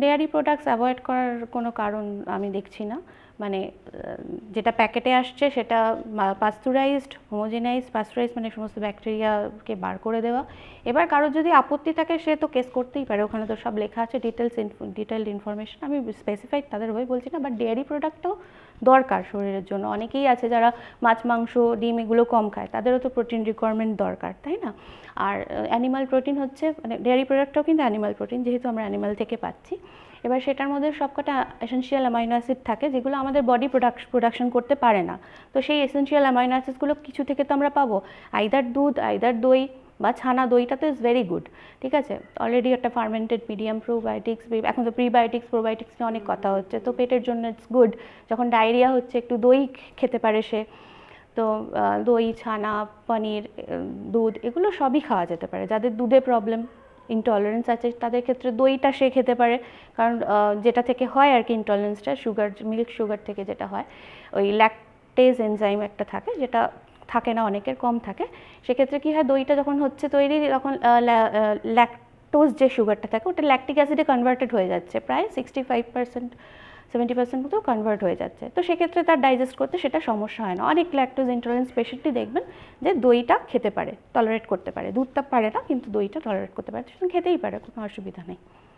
Dairy products avoid করার কোনো কারণ আমি দেখছি না। মানে যেটা প্যাকেটে আসছে সেটা পাস্তুরাইজড, হোমোজেনাইজড, পাস্তুরাইজড মানে সমস্ত ব্যাকটেরিয়াকে বার করে দেওয়া। এবার কারোর যদি আপত্তি থাকে সে তো কেস করতেই পারে, ওখানে তো সব লেখা আছে ডিটেলড ইনফরমেশন, আমি স্পেসিফাইড তাদের হয়ে বলছি না। বাট ডেয়ারি প্রোডাক্টও দরকার শরীরের জন্য। অনেকেই আছে যারা মাছ, মাংস, ডিম এগুলো কম খায়, তাদেরও তো প্রোটিন রিকোয়ারমেন্ট দরকার, তাই না? আর অ্যানিমাল প্রোটিন হচ্ছে, মানে ডেয়ারি প্রোডাক্টটাও কিন্তু অ্যানিমাল প্রোটিন, যেহেতু আমরা অ্যানিমাল থেকে পাচ্ছি। এবার সেটার মধ্যে সবকটা এসেনশিয়াল অ্যামাইনো অ্যাসিড থাকে যেগুলো আমাদের বডি প্রোডাকশন করতে পারে না। তো সেই এসেনশিয়াল অ্যামাইনো অ্যাসিডগুলো কিছু থেকে তো আমরা পাবো, আইদার দুধ, আইদার দই বা ছানা। দইটা তো ইজ ভেরি গুড, ঠিক আছে, অলরেডি একটা ফার্মেন্টেড মিডিয়াম, প্রোবায়োটিক্স, এখন তো প্রিবায়োটিক্স প্রোবায়োটিক্স নিয়ে অনেক কথা হচ্ছে, তো পেটের জন্য ইটস গুড। যখন ডায়রিয়া হচ্ছে একটু দই খেতে পারে সে, তো দই, ছানা, পনির, দুধ এগুলো সবই খাওয়া যেতে পারে। যাদের দুধে প্রবলেম, ইনটলারেন্স আছে, তাদের ক্ষেত্রে দইটা সে খেতে পারে। কারণ যেটা থেকে হয় আর কি ইনটলারেন্সটা, সুগার, মিল্ক সুগার থেকে যেটা হয়, ওই ল্যাকটেজ এনজাইম একটা থাকে, যেটা থাকে না অনেকের, কম থাকে। সেক্ষেত্রে কী হয়, দইটা যখন হচ্ছে তৈরি, তখন ল্যাকটোজ যে সুগারটা থাকে ওটা ল্যাকটিক অ্যাসিডে কনভার্টেড হয়ে যাচ্ছে, প্রায় 65%, 70% মতো কনভার্ট হয়ে যাচ্ছে। তো সেক্ষেত্রে তার ডাইজেস্ট করতে সেটা সমস্যা হয় না। অনেক ল্যাকটোজ ইন্টলারেন্স পেশেন্টই দেখবেন যে দইটা খেতে পারে, টলারেট করতে পারে। দুধটা পারে না, কিন্তু দইটা টলারেট করতে পারে, সেটা খেতেই পারে, কোনো অসুবিধা নেই।